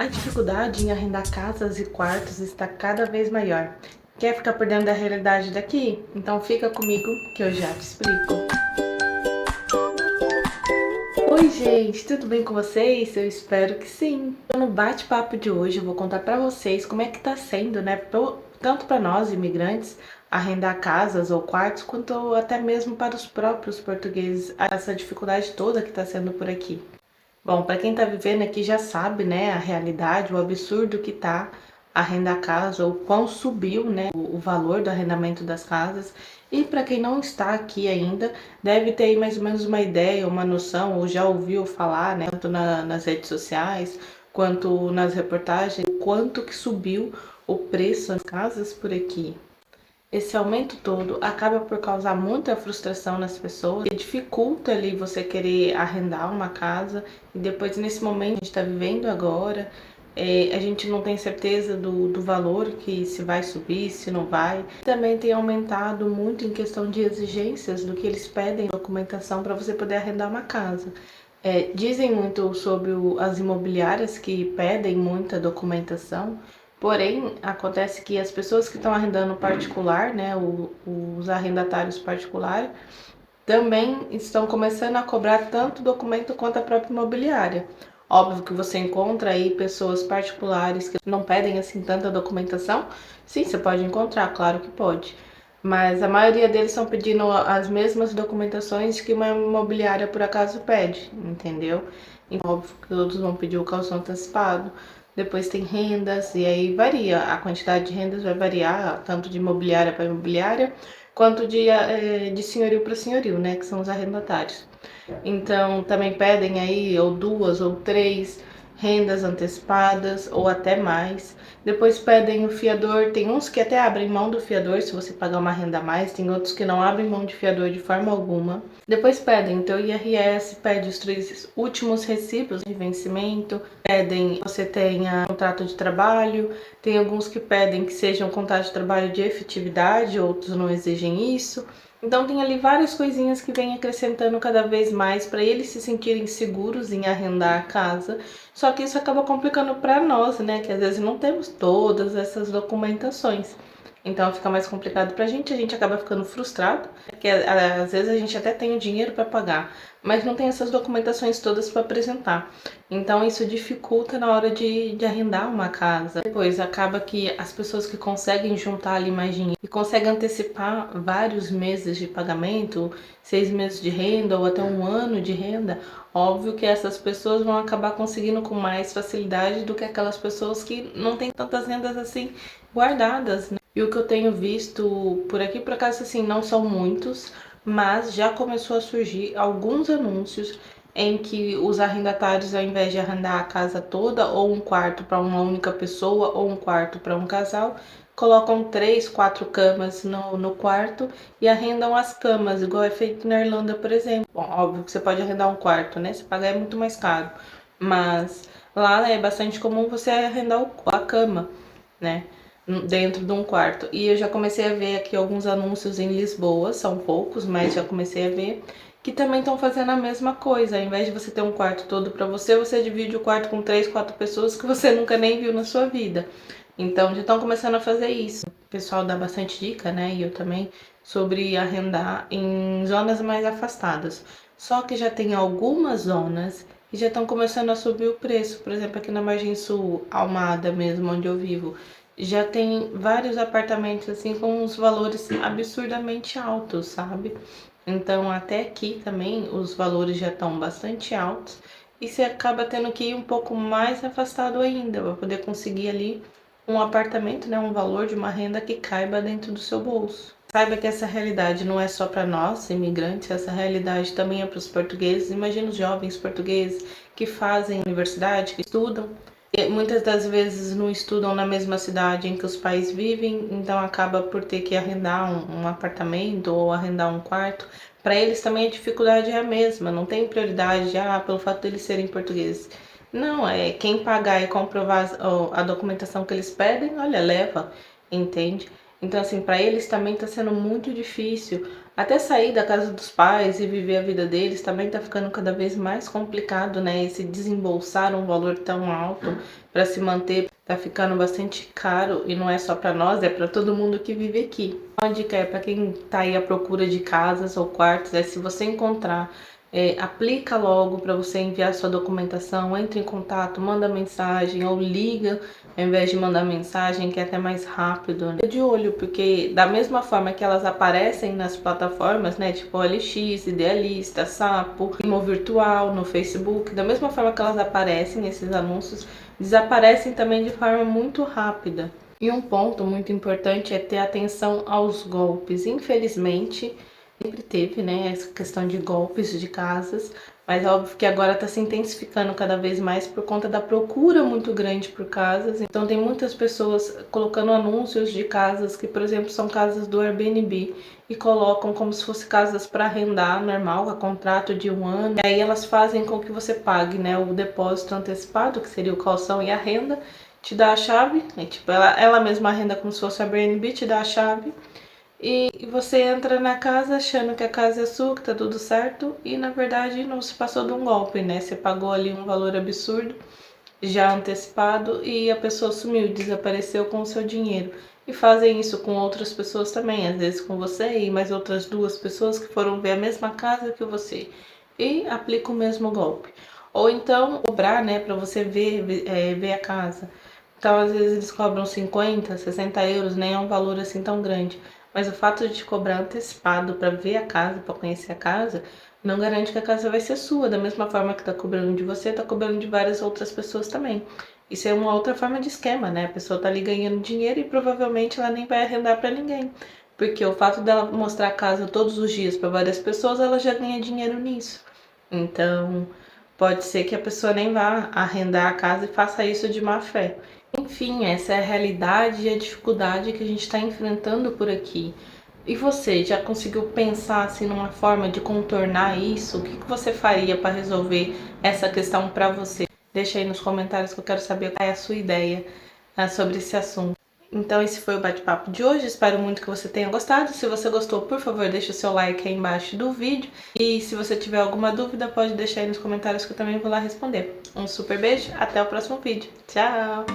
A dificuldade em arrendar casas e quartos está cada vez maior. Quer ficar por dentro da realidade daqui? Então fica comigo que eu já te explico. Oi gente, tudo bem com vocês? Eu espero que sim. No bate-papo de hoje eu vou contar para vocês como é que tá sendo, né, tanto para nós imigrantes arrendar casas ou quartos, quanto até mesmo para os próprios portugueses, essa dificuldade toda que está sendo por aqui. Bom, para quem está vivendo aqui já sabe, né, a realidade, o absurdo que tá arrendar casa, o quão subiu, né, o valor do arrendamento das casas. E para quem não está aqui ainda, deve ter aí mais ou menos uma ideia, uma noção, ou já ouviu falar, né, tanto nas redes sociais quanto nas reportagens, quanto que subiu o preço das casas por aqui. Esse aumento todo acaba por causar muita frustração nas pessoas e dificulta ali você querer arrendar uma casa. E depois, nesse momento que a gente está vivendo agora, a gente não tem certeza do valor, que se vai subir, se não vai. Também tem aumentado muito em questão de exigências do que eles pedem, documentação para você poder arrendar uma casa. Dizem muito sobre as imobiliárias que pedem muita documentação. Porém, acontece que as pessoas que estão arrendando particular, né, os arrendatários particulares, também estão começando a cobrar tanto documento quanto a própria imobiliária. Óbvio que você encontra aí pessoas particulares que não pedem assim tanta documentação. Sim, você pode encontrar, claro que pode. Mas a maioria deles estão pedindo as mesmas documentações que uma imobiliária por acaso pede, entendeu? Então, óbvio que todos vão pedir o calção antecipado. Depois tem rendas, e aí varia. A quantidade de rendas vai variar, tanto de imobiliária para imobiliária, quanto de senhorio para senhorio, né? Que são os arrendatários. Então, também pedem aí ou duas ou três rendas antecipadas ou até mais. Depois pedem o fiador, tem uns que até abrem mão do fiador se você pagar uma renda a mais, tem outros que não abrem mão de fiador de forma alguma. Depois pedem o teu IRS, pede os 3 últimos recibos de vencimento, pedem que você tenha contrato de trabalho, tem alguns que pedem que seja um contrato de trabalho de efetividade, outros não exigem isso. Então tem ali várias coisinhas que vêm acrescentando cada vez mais para eles se sentirem seguros em arrendar a casa. Só que isso acaba complicando para nós, né? Que às vezes não temos todas essas documentações. Então fica mais complicado pra gente, a gente acaba ficando frustrado, porque às vezes a gente até tem o dinheiro para pagar, mas não tem essas documentações todas para apresentar. Então isso dificulta na hora de arrendar uma casa. Depois acaba que as pessoas que conseguem juntar ali mais dinheiro e conseguem antecipar vários meses de pagamento, 6 meses de renda ou até um ano de renda, óbvio que essas pessoas vão acabar conseguindo com mais facilidade do que aquelas pessoas que não têm tantas rendas assim guardadas, né? E o que eu tenho visto por aqui, por acaso, assim, não são muitos, mas já começou a surgir alguns anúncios em que os arrendatários, ao invés de arrendar a casa toda ou um quarto para uma única pessoa ou um quarto para um casal, colocam 3, 4 camas no quarto e arrendam as camas, igual é feito na Irlanda, por exemplo. Bom, óbvio que você pode arrendar um quarto, né? Se pagar é muito mais caro, mas lá é bastante comum você arrendar a cama, né? Dentro de um quarto. E eu já comecei a ver aqui alguns anúncios em Lisboa, são poucos, mas já comecei a ver, que também estão fazendo a mesma coisa. Ao invés de você ter um quarto todo para você, você divide o quarto com 3, 4 pessoas que você nunca nem viu na sua vida. Então já estão começando a fazer isso. O pessoal dá bastante dica, né? E eu também, sobre arrendar em zonas mais afastadas. Só que já tem algumas zonas que já estão começando a subir o preço. Por exemplo, aqui na Margem Sul, Almada mesmo, onde eu vivo, já tem vários apartamentos assim com uns valores absurdamente altos, sabe? Então até aqui também os valores já estão bastante altos e você acaba tendo que ir um pouco mais afastado ainda para poder conseguir ali um apartamento, né, um valor de uma renda que caiba dentro do seu bolso. Saiba que essa realidade não é só para nós, imigrantes, essa realidade também é para os portugueses. Imagina os jovens portugueses que fazem universidade, que estudam, e muitas das vezes não estudam na mesma cidade em que os pais vivem, então acaba por ter que arrendar um apartamento ou arrendar um quarto. Para eles também a dificuldade é a mesma, não tem prioridade pelo fato de eles serem portugueses. Não, é quem pagar e comprovar a documentação que eles pedem, olha, leva, entende? Então, assim, para eles também tá sendo muito difícil. Até sair da casa dos pais e viver a vida deles também tá ficando cada vez mais complicado, né? Esse desembolsar um valor tão alto para se manter tá ficando bastante caro e não é só para nós, é para todo mundo que vive aqui. Uma dica é para quem tá aí à procura de casas ou quartos, é se você encontrar, aplica logo para você enviar sua documentação, entre em contato, manda mensagem ou liga ao invés de mandar mensagem, que é até mais rápido, né? De olho, porque da mesma forma que elas aparecem nas plataformas, né, tipo OLX, Idealista, Sapo, Imo Virtual, no Facebook, da mesma forma que elas aparecem, esses anúncios, desaparecem também de forma muito rápida. E um ponto muito importante é ter atenção aos golpes. Infelizmente, sempre teve, né, essa questão de golpes de casas, mas é óbvio que agora está se intensificando cada vez mais por conta da procura muito grande por casas. Então tem muitas pessoas colocando anúncios de casas que, por exemplo, são casas do Airbnb e colocam como se fosse casas para arrendar normal, a contrato de 1 ano. E aí elas fazem com que você pague, né, o depósito antecipado, que seria o calção e a renda, te dá a chave, né, tipo, ela mesma arrenda como se fosse a Airbnb, te dá a chave. E você entra na casa achando que a casa é sua, que tá tudo certo, e na verdade não se passou de um golpe, né? Você pagou ali um valor absurdo, já antecipado, e a pessoa sumiu, desapareceu com o seu dinheiro. E fazem isso com outras pessoas também, às vezes com você e mais outras 2 pessoas que foram ver a mesma casa que você, e aplica o mesmo golpe. Ou então cobrar, né, para você ver a casa. Então, às vezes eles cobram 50, 60 euros, nem é um valor assim tão grande. Mas o fato de te cobrar antecipado para ver a casa, para conhecer a casa, não garante que a casa vai ser sua. Da mesma forma que tá cobrando de você, tá cobrando de várias outras pessoas também. Isso é uma outra forma de esquema, né? A pessoa tá ali ganhando dinheiro e provavelmente ela nem vai arrendar para ninguém. Porque o fato dela mostrar a casa todos os dias para várias pessoas, ela já ganha dinheiro nisso. Então, pode ser que a pessoa nem vá arrendar a casa e faça isso de má fé. Enfim, essa é a realidade e a dificuldade que a gente está enfrentando por aqui. E você já conseguiu pensar assim numa forma de contornar isso? O que você faria para resolver essa questão para você? Deixa aí nos comentários que eu quero saber qual é a sua ideia, sobre esse assunto. Então esse foi o bate-papo de hoje, espero muito que você tenha gostado. Se você gostou, por favor, deixa o seu like aí embaixo do vídeo. E se você tiver alguma dúvida, pode deixar aí nos comentários que eu também vou lá responder. Um super beijo, até o próximo vídeo. Tchau!